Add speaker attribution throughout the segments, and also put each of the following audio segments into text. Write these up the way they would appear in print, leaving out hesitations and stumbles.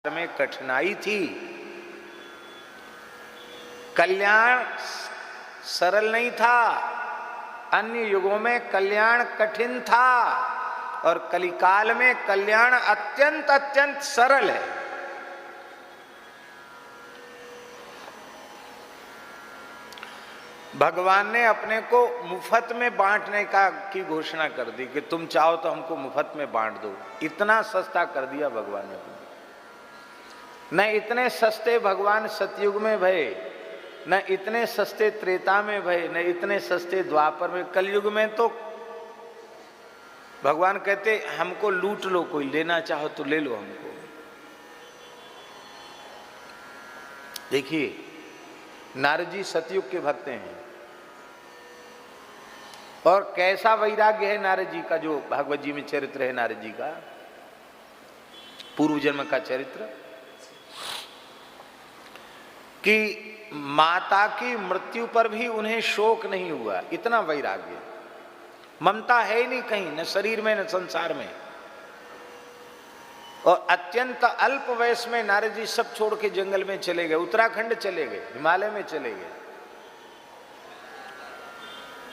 Speaker 1: में कठिनाई थी, कल्याण सरल नहीं था। अन्य युगों में कल्याण कठिन था और कलिकाल में कल्याण अत्यंत अत्यंत सरल है। भगवान ने अपने को मुफ्त में बांटने की घोषणा कर दी कि तुम चाहो तो हमको मुफ्त में बांट दो। इतना सस्ता कर दिया भगवान ने। न इतने सस्ते भगवान सतयुग में भये, न इतने सस्ते त्रेता में भये, न इतने सस्ते द्वापर में। कलयुग में तो भगवान कहते हमको लूट लो, कोई लेना चाहो तो ले लो हमको। देखिए नारद जी सतयुग के भक्त हैं और कैसा वैराग्य है नारद जी का, जो भागवत जी में चरित्र है नारद जी का, पूर्व जन्म का चरित्र, कि माता की मृत्यु पर भी उन्हें शोक नहीं हुआ। इतना वैराग्य, ममता है ही नहीं कहीं, न शरीर में न संसार में। और अत्यंत अल्प वयस में नारद जी सब छोड़ के जंगल में चले गए, उत्तराखंड चले गए, हिमालय में चले गए।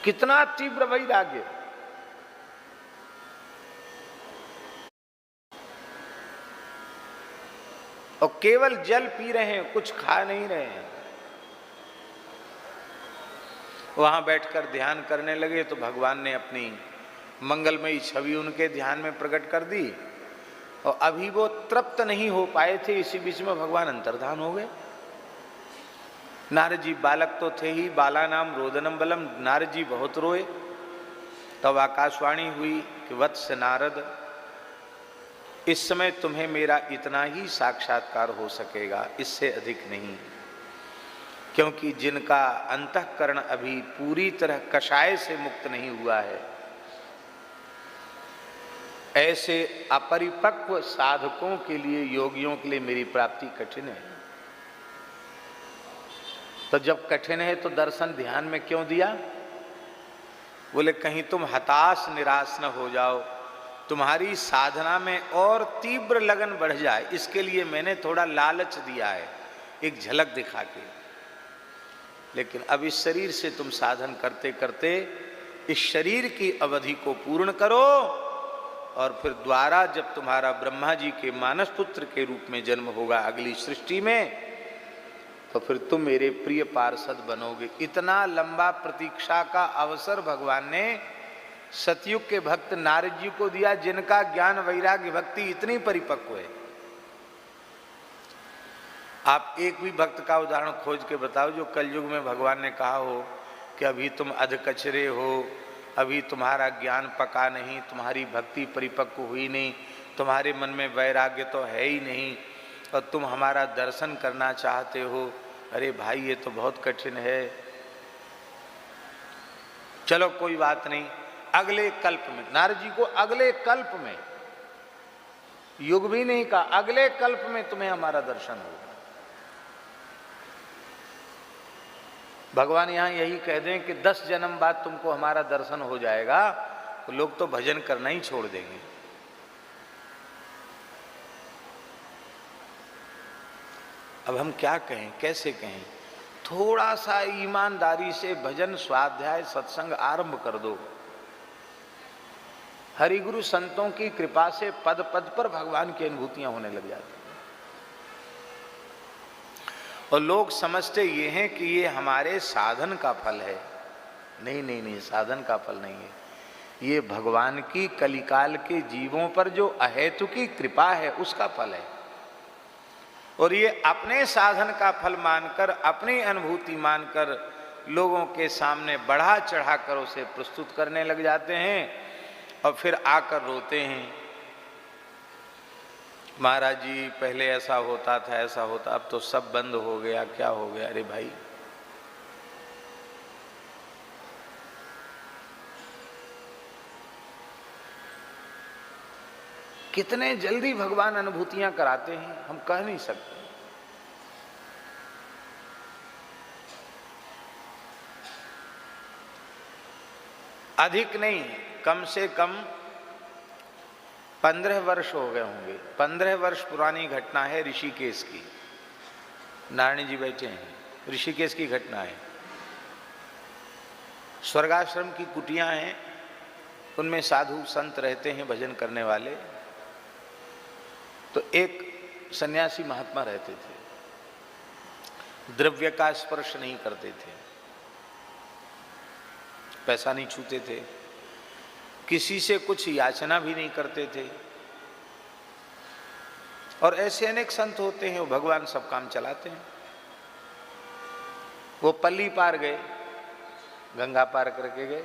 Speaker 1: कितना तीव्र वैराग्य। और केवल जल पी रहे हैं, कुछ खा नहीं रहे हैं। वहां बैठकर ध्यान करने लगे तो भगवान ने अपनी मंगलमयी छवि उनके ध्यान में प्रकट कर दी। और अभी वो तृप्त नहीं हो पाए थे, इसी बीच में भगवान अंतर्धान हो गए। नारद जी बालक तो थे ही, बाला नाम रोदनम बलम। नारद जी बहुत रोए। तब आकाशवाणी हुई कि वत्स नारद, इस समय तुम्हें मेरा इतना ही साक्षात्कार हो सकेगा, इससे अधिक नहीं। क्योंकि जिनका अंतःकरण अभी पूरी तरह कषाय से मुक्त नहीं हुआ है, ऐसे अपरिपक्व साधकों के लिए, योगियों के लिए मेरी प्राप्ति कठिन है। तो जब कठिन है तो दर्शन ध्यान में क्यों दिया? बोले कहीं तुम हताश निराश न हो जाओ, तुम्हारी साधना में और तीव्र लगन बढ़ जाए, इसके लिए मैंने थोड़ा लालच दिया है, एक झलक दिखा के। लेकिन अब इस शरीर से तुम साधन करते करते इस शरीर की अवधि को पूर्ण करो, और फिर द्वारा जब तुम्हारा ब्रह्मा जी के मानस पुत्र के रूप में जन्म होगा अगली सृष्टि में, तो फिर तुम मेरे प्रिय पार्षद बनोगे। इतना लंबा प्रतीक्षा का अवसर भगवान ने सतयुग के भक्त नारद जी को दिया, जिनका ज्ञान वैराग्य भक्ति इतनी परिपक्व है। आप एक भी भक्त का उदाहरण खोज के बताओ जो कलयुग में भगवान ने कहा हो कि अभी तुम अधकचरे हो, अभी तुम्हारा ज्ञान पका नहीं, तुम्हारी भक्ति परिपक्व हुई नहीं, तुम्हारे मन में वैराग्य तो है ही नहीं, और तुम हमारा दर्शन करना चाहते हो। अरे भाई ये तो बहुत कठिन है। चलो कोई बात नहीं, अगले कल्प में, नारद जी को अगले कल्प में, युग भी नहीं कहा, अगले कल्प में तुम्हें हमारा दर्शन होगा। भगवान यहां यही कह दें कि 10 जन्म बाद तुमको हमारा दर्शन हो जाएगा, तो लोग तो भजन करना ही छोड़ देंगे। अब हम क्या कहें, कैसे कहें? थोड़ा सा ईमानदारी से भजन स्वाध्याय सत्संग आरंभ कर दो। हरिगुरु संतों की कृपा से पद पद पर भगवान की अनुभूतियां होने लग जाती हैं। और लोग समझते ये हैं कि ये हमारे साधन का फल है। नहीं नहीं नहीं, साधन का फल नहीं है, ये भगवान की कलिकाल के जीवों पर जो अहेतुकी कृपा है उसका फल है। और ये अपने साधन का फल मानकर, अपनी अनुभूति मानकर लोगों के सामने बढ़ा चढ़ा कर उसे प्रस्तुत करने लग जाते हैं, और फिर आकर रोते हैं, महाराज जी पहले ऐसा होता था, ऐसा होता, अब तो सब बंद हो गया, क्या हो गया? अरे भाई, कितने जल्दी भगवान अनुभूतियां कराते हैं, हम कह नहीं सकते। अधिक नहीं, कम से कम 15 वर्ष हो गए होंगे। 15 वर्ष पुरानी घटना है ऋषिकेश की। नारायण जी बैठे हैं, ऋषिकेश की घटना है। स्वर्गाश्रम की कुटियां हैं, उनमें साधु संत रहते हैं भजन करने वाले। तो एक सन्यासी महात्मा रहते थे, द्रव्य का स्पर्श नहीं करते थे, पैसा नहीं छूते थे, किसी से कुछ याचना भी नहीं करते थे। और ऐसे अनेक संत होते हैं, वो भगवान सब काम चलाते हैं। वो पल्ली पार गए, गंगा पार करके गए,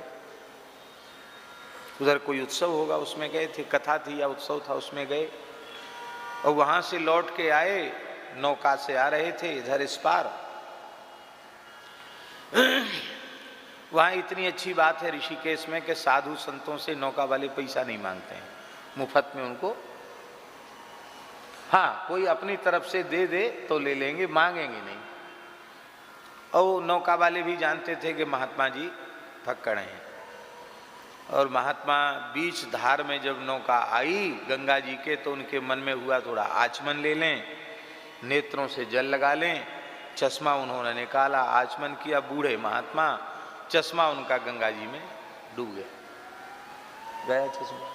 Speaker 1: उधर कोई उत्सव होगा उसमें गए थे, कथा थी या उत्सव था उसमें गए, और वहां से लौट के आए, नौका से आ रहे थे इधर इस पार। वहां इतनी अच्छी बात है ऋषिकेश में कि साधु संतों से नौका वाले पैसा नहीं मांगते हैं, मुफ्त में उनको, हाँ कोई अपनी तरफ से दे दे तो ले लेंगे, मांगेंगे नहीं। और नौका वाले भी जानते थे कि महात्मा जी फक्कड़ हैं। और महात्मा बीच धार में जब नौका आई गंगा जी के, तो उनके मन में हुआ थोड़ा आचमन ले लें, नेत्रों से जल लगा लें। चश्मा उन्होंने निकाला, आचमन किया, बूढ़े महात्मा, चश्मा उनका गंगा जी में डूब गया चश्मा।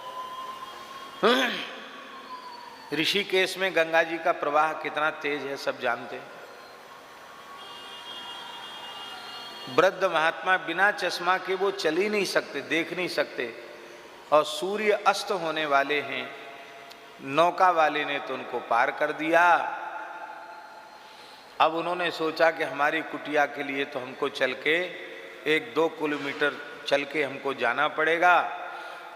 Speaker 1: ऋषिकेश में गंगा जी का प्रवाह कितना तेज है सब जानते हैं। वृद्ध महात्मा बिना चश्मा के वो चल ही नहीं सकते, देख नहीं सकते, और सूर्य अस्त होने वाले हैं। नौका वाले ने तो उनको पार कर दिया। अब उन्होंने सोचा कि हमारी कुटिया के लिए तो हमको चल के 1-2 किलोमीटर चल के हमको जाना पड़ेगा,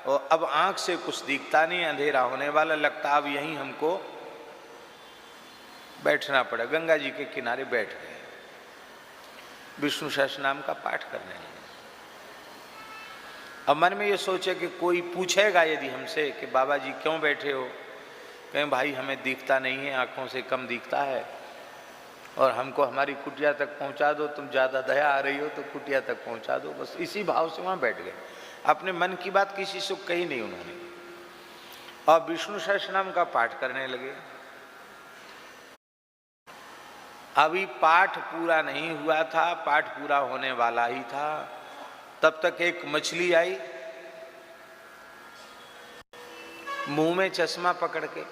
Speaker 1: और अब आंख से कुछ दिखता नहीं, अंधेरा होने वाला लगता, अब यहीं हमको बैठना पड़ा। गंगा जी के किनारे बैठ गए, विष्णु सहस्त्रनाम का पाठ करने लगे। अब मन में ये सोचे कि कोई पूछेगा यदि हमसे कि बाबा जी क्यों बैठे हो, कहें भाई हमें दिखता नहीं है, आंखों से कम दिखता है, और हमको हमारी कुटिया तक पहुंचा दो, तुम ज़्यादा दया आ रही हो तो कुटिया तक पहुंचा दो, बस इसी भाव से वहाँ बैठ गए। अपने मन की बात किसी से कही नहीं उन्होंने, और विष्णु सहस्त्रनाम का पाठ करने लगे। अभी पाठ पूरा नहीं हुआ था, पाठ पूरा होने वाला ही था, तब तक एक मछली आई मुंह में चश्मा पकड़ के,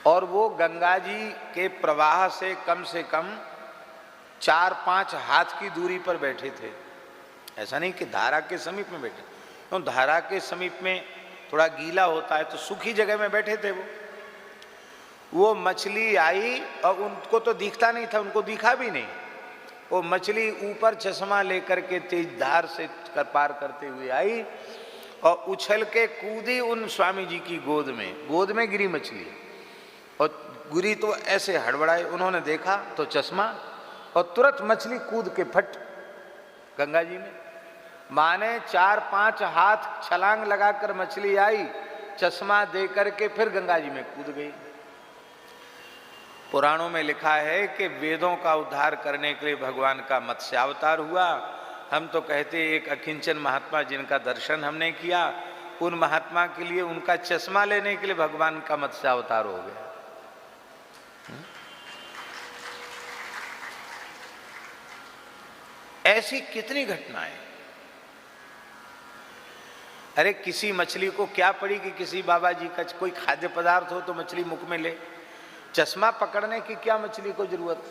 Speaker 1: और वो गंगा जी के प्रवाह से कम 4-5 हाथ की दूरी पर बैठे थे। ऐसा नहीं कि धारा के समीप में बैठे, तो धारा के समीप में थोड़ा गीला होता है, तो सूखी जगह में बैठे थे वो मछली आई, और उनको तो दिखता नहीं था, उनको दिखा भी नहीं। वो मछली ऊपर चश्मा लेकर के तेज धार से पार करते हुए आई, और उछल के कूदी उन स्वामी जी की गोद में गिरी मछली, और गिरी तो ऐसे हड़बड़ाए, उन्होंने देखा तो चश्मा, और तुरंत मछली कूद के फट गंगा जी में। माने 4-5 हाथ छलांग लगाकर मछली आई, चश्मा दे करके फिर गंगा जी में कूद गई। पुराणों में लिखा है कि वेदों का उद्धार करने के लिए भगवान का मत्स्यावतार हुआ। हम तो कहते एक अकिंचन महात्मा जिनका दर्शन हमने किया, उन महात्मा के लिए उनका चश्मा लेने के लिए भगवान का मत्स्यावतार हो गया। ऐसी कितनी घटनाएं। अरे किसी मछली को क्या पड़ी कि किसी बाबा जी का कोई खाद्य पदार्थ हो तो मछली मुख में ले, चश्मा पकड़ने की क्या मछली को जरूरत।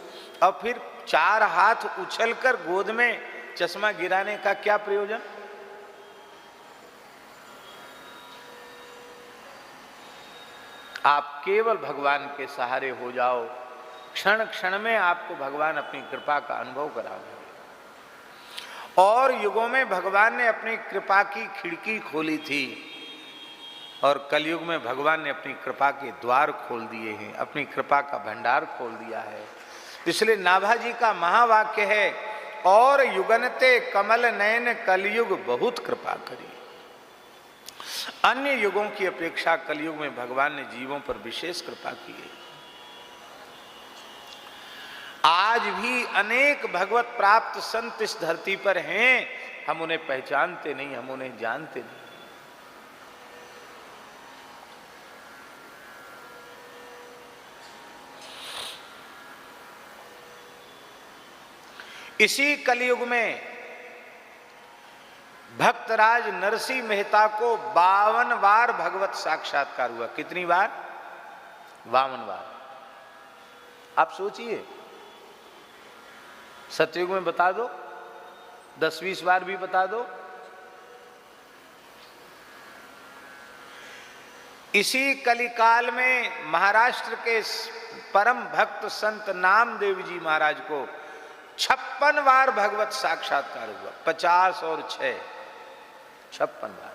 Speaker 1: और फिर 4 हाथ उछलकर गोद में चश्मा गिराने का क्या प्रयोजन। आप केवल भगवान के सहारे हो जाओ, क्षण क्षण में आपको भगवान अपनी कृपा का अनुभव कराओगे। और युगों में भगवान ने अपनी कृपा की खिड़की खोली थी, और कलयुग में भगवान ने अपनी कृपा के द्वार खोल दिए हैं, अपनी कृपा का भंडार खोल दिया है। इसलिए नाभाजी का महावाक्य है, और युगनते कमल नयन कलयुग बहुत कृपा करी। अन्य युगों की अपेक्षा कलयुग में भगवान ने जीवों पर विशेष कृपा की है। आज भी अनेक भगवत प्राप्त संत इस धरती पर हैं, हम उन्हें पहचानते नहीं, हम उन्हें जानते नहीं। इसी कलयुग में भक्तराज नरसिंह मेहता को 52 बार भगवत साक्षात्कार हुआ। कितनी बार? 52 बार। आप सोचिए, सतयुग में बता दो, 10-20 बार भी बता दो। इसी कलिकाल में महाराष्ट्र के परम भक्त संत नामदेव जी महाराज को 56 बार भगवत साक्षात्कार हुआ। 50 और 6, 56 बार।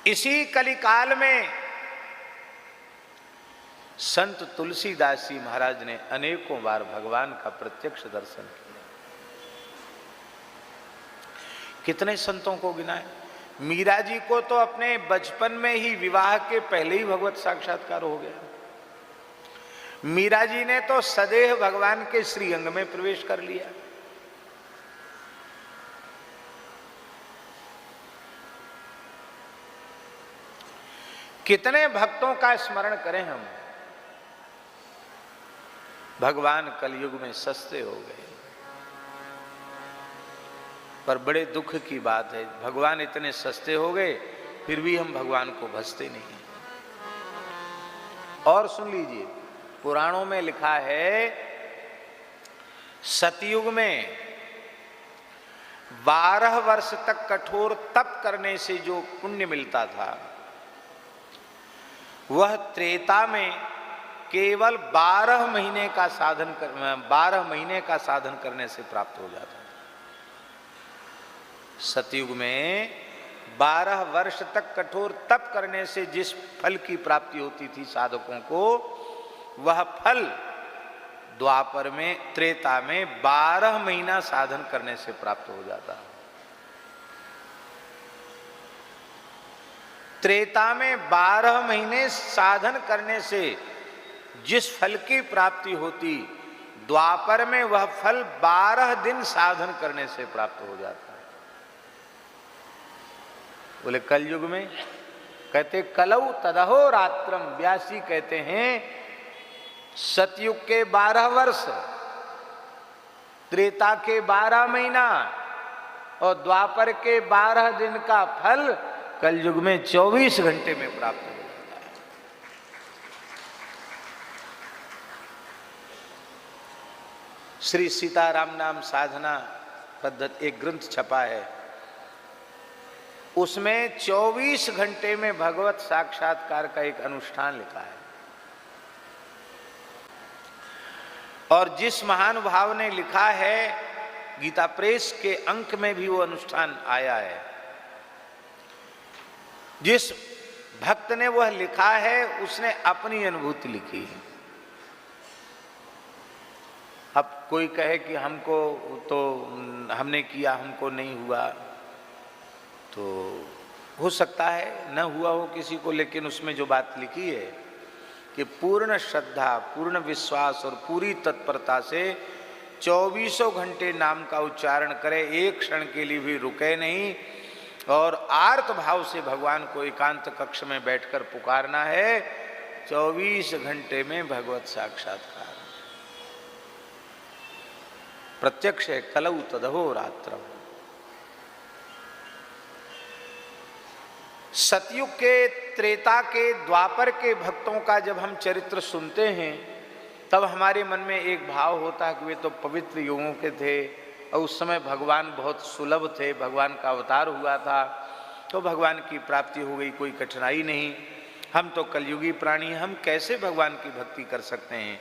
Speaker 1: इसी कलिकाल में संत तुलसीदास जी महाराज ने अनेकों बार भगवान का प्रत्यक्ष दर्शन किया। कितने संतों को गिनाए। मीरा जी को तो अपने बचपन में ही, विवाह के पहले ही भगवत साक्षात्कार हो गया। मीरा जी ने तो सदैव भगवान के श्रीअंग में प्रवेश कर लिया। कितने भक्तों का स्मरण करें हम। भगवान कलयुग में सस्ते हो गए। पर बड़े दुख की बात है, भगवान इतने सस्ते हो गए फिर भी हम भगवान को भजते नहीं। और सुन लीजिए, पुराणों में लिखा है सतयुग में 12 वर्ष तक कठोर तप करने से जो पुण्य मिलता था, वह त्रेता में केवल 12 महीने का साधन करने से प्राप्त हो जाता। सतयुग में 12 वर्ष तक कठोर तप करने से जिस फल की प्राप्ति होती थी साधकों को, वह फल द्वापर में, त्रेता में 12 महीना साधन करने से प्राप्त हो जाता। त्रेता में 12 महीने साधन करने से जिस फल की प्राप्ति होती, द्वापर में वह फल 12 दिन साधन करने से प्राप्त हो जाता है। बोले कलयुग में, कहते कलौ तदहो रात्रम। व्यासी कहते हैं सतयुग के 12 वर्ष, त्रेता के 12 महीना और द्वापर के 12 दिन का फल कलयुग में 24 घंटे में प्राप्त हो जाता है। श्री सीताराम नाम साधना पद्धति एक ग्रंथ छपा है, उसमें 24 घंटे में भगवत साक्षात्कार का एक अनुष्ठान लिखा है। और जिस महानुभाव ने लिखा है, गीता प्रेस के अंक में भी वो अनुष्ठान आया है। जिस भक्त ने वह लिखा है, उसने अपनी अनुभूति लिखी है। अब कोई कहे कि हमको तो हमने किया, हमको नहीं हुआ, तो हो सकता है न हुआ हो किसी को, लेकिन उसमें जो बात लिखी है कि पूर्ण श्रद्धा, पूर्ण विश्वास और पूरी तत्परता से 24 घंटे नाम का उच्चारण करे, एक क्षण के लिए भी रुके नहीं, और आर्त भाव से भगवान को एकांत कक्ष में बैठकर पुकारना है। 24 घंटे में भगवत साक्षात्कार प्रत्यक्ष है। कलौ तदहो रात्रम। सतयुग के, त्रेता के, द्वापर के भक्तों का जब हम चरित्र सुनते हैं, तब हमारे मन में एक भाव होता है कि वे तो पवित्र युगों के थे और उस समय भगवान बहुत सुलभ थे, भगवान का अवतार हुआ था तो भगवान की प्राप्ति हो गई, कोई कठिनाई नहीं। हम तो कलयुगी प्राणी, हम कैसे भगवान की भक्ति कर सकते हैं।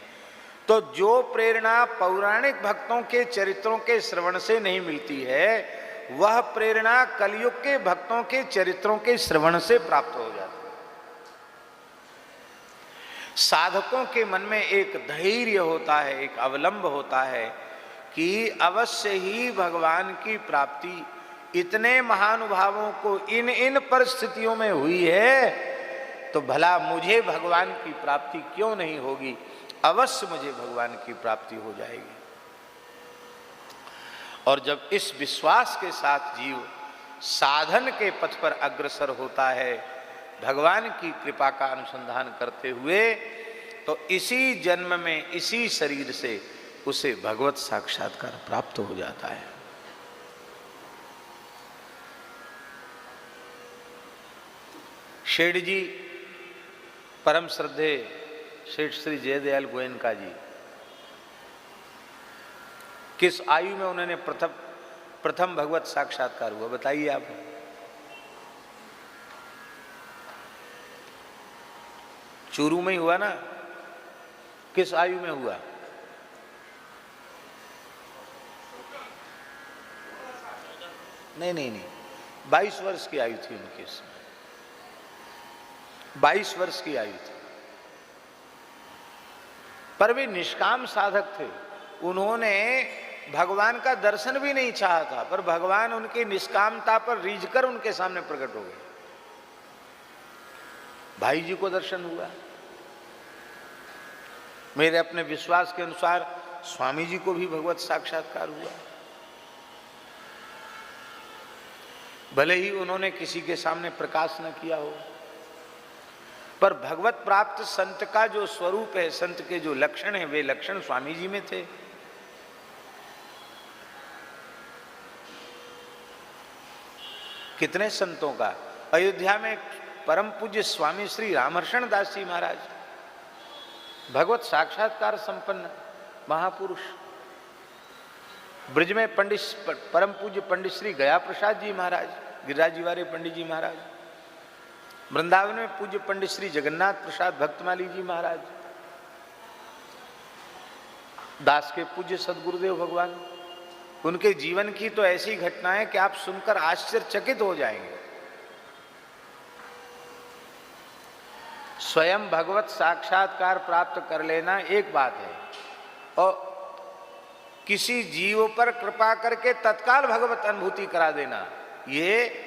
Speaker 1: तो जो प्रेरणा पौराणिक भक्तों के चरित्रों के श्रवण से नहीं मिलती है, वह प्रेरणा कलयुग के भक्तों के चरित्रों के श्रवण से प्राप्त हो जाती है। साधकों के मन में एक धैर्य होता है, एक अवलंब होता है कि अवश्य ही भगवान की प्राप्ति इतने महानुभावों को इन परिस्थितियों में हुई है, तो भला मुझे भगवान की प्राप्ति क्यों नहीं होगी। अवश्य मुझे भगवान की प्राप्ति हो जाएगी। और जब इस विश्वास के साथ जीव साधन के पथ पर अग्रसर होता है, भगवान की कृपा का अनुसंधान करते हुए, तो इसी जन्म में इसी शरीर से उसे भगवत साक्षात्कार प्राप्त हो जाता है। शेठ जी, परम श्रद्धे शेठ श्री जयदयाल गोयनका जी, किस आयु में उन्होंने प्रथम भगवत साक्षात्कार हुआ, बताइए आप। चूरू में ही हुआ ना? किस आयु में हुआ? नहीं, 22 वर्ष की आयु थी उनकी, 22 वर्ष की आयु थी। पर वे निष्काम साधक थे, उन्होंने भगवान का दर्शन भी नहीं चाहा था, पर भगवान उनकी निष्कामता पर रीझकर उनके सामने प्रकट हो गए। भाई जी को दर्शन हुआ। मेरे अपने विश्वास के अनुसार स्वामी जी को भी भगवत साक्षात्कार हुआ। भले ही उन्होंने किसी के सामने प्रकाश न किया हो, पर भगवत प्राप्त संत का जो स्वरूप है, संत के जो लक्षण है, वे लक्षण स्वामी जी में थे। कितने संतों का, अयोध्या में परम पूज्य स्वामी श्री रामहर्षण दास जी महाराज, भगवत साक्षात्कार संपन्न महापुरुष। ब्रज में परम पूज्य पंडित श्री गया प्रसाद जी महाराज, गिरिराज जी वाले पंडित जी महाराज। वृंदावन में पूज्य पंडित श्री जगन्नाथ प्रसाद भक्तमाली जी महाराज। दास के पूज्य सदगुरुदेव भगवान, उनके जीवन की तो ऐसी घटनाएं कि आप सुनकर आश्चर्यचकित हो जाएंगे। स्वयं भगवत साक्षात्कार प्राप्त कर लेना एक बात है, और किसी जीव पर कृपा करके तत्काल भगवत अनुभूति करा देना, ये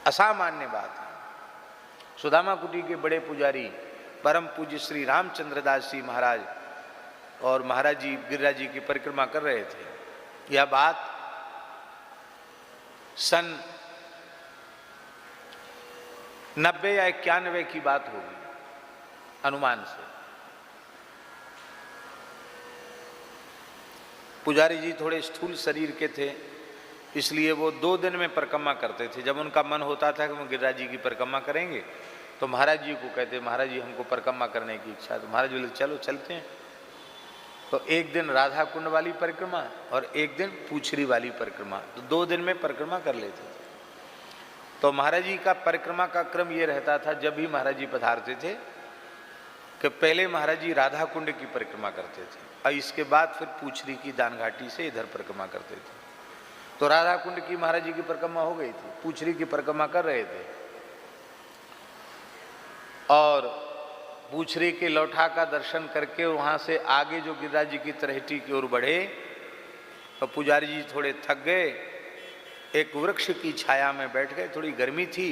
Speaker 1: असामान्य बात है। सुदामा कुटी के बड़े पुजारी परम पूज्य श्री रामचंद्र दास जी महाराज और महाराज जी गिरिराज जी की परिक्रमा कर रहे थे। यह बात सन 90 या 91 की बात होगी अनुमान से। पुजारी जी थोड़े स्थूल शरीर के थे, इसलिए वो 2 दिन में परिक्रमा करते थे। जब उनका मन होता था कि वो गिरिराज जी की परिक्रमा करेंगे, तो महाराज जी को कहते, महाराज जी हमको परिक्रमा करने की इच्छा है। तो महाराज बोले चलो चलते हैं। तो एक दिन राधा कुंड वाली परिक्रमा और एक दिन पूछरी वाली परिक्रमा, तो 2 दिन में परिक्रमा कर लेते थे। तो महाराज जी का परिक्रमा का क्रम ये रहता था, जब भी महाराज जी पधारते थे कि पहले महाराज जी राधा कुंड की परिक्रमा करते थे और इसके बाद फिर पूछरी की दान घाटी से इधर परिक्रमा करते थे। तो राधा कुंड की महाराज जी की परिक्रमा हो गई थी, पूछरी की परिक्रमा कर रहे थे, और पूछरी के लौठा का दर्शन करके वहां से आगे जो गिरिराज जी की तरहेटी की ओर बढ़े, तो पुजारी जी थोड़े थक गए, एक वृक्ष की छाया में बैठ गए। थोड़ी गर्मी थी।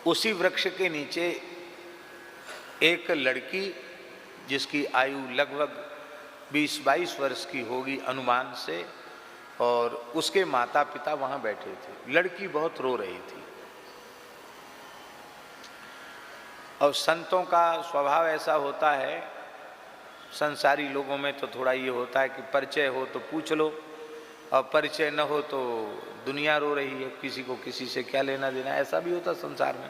Speaker 1: उसी वृक्ष के नीचे एक लड़की, जिसकी आयु लगभग 20-22 वर्ष की होगी अनुमान से, और उसके माता पिता वहां बैठे थे। लड़की बहुत रो रही थी। और संतों का स्वभाव ऐसा होता है, संसारी लोगों में तो थोड़ा ये होता है कि परिचय हो तो पूछ लो, और परिचय न हो तो दुनिया रो रही है, किसी को किसी से क्या लेना देना, ऐसा भी होता संसार में।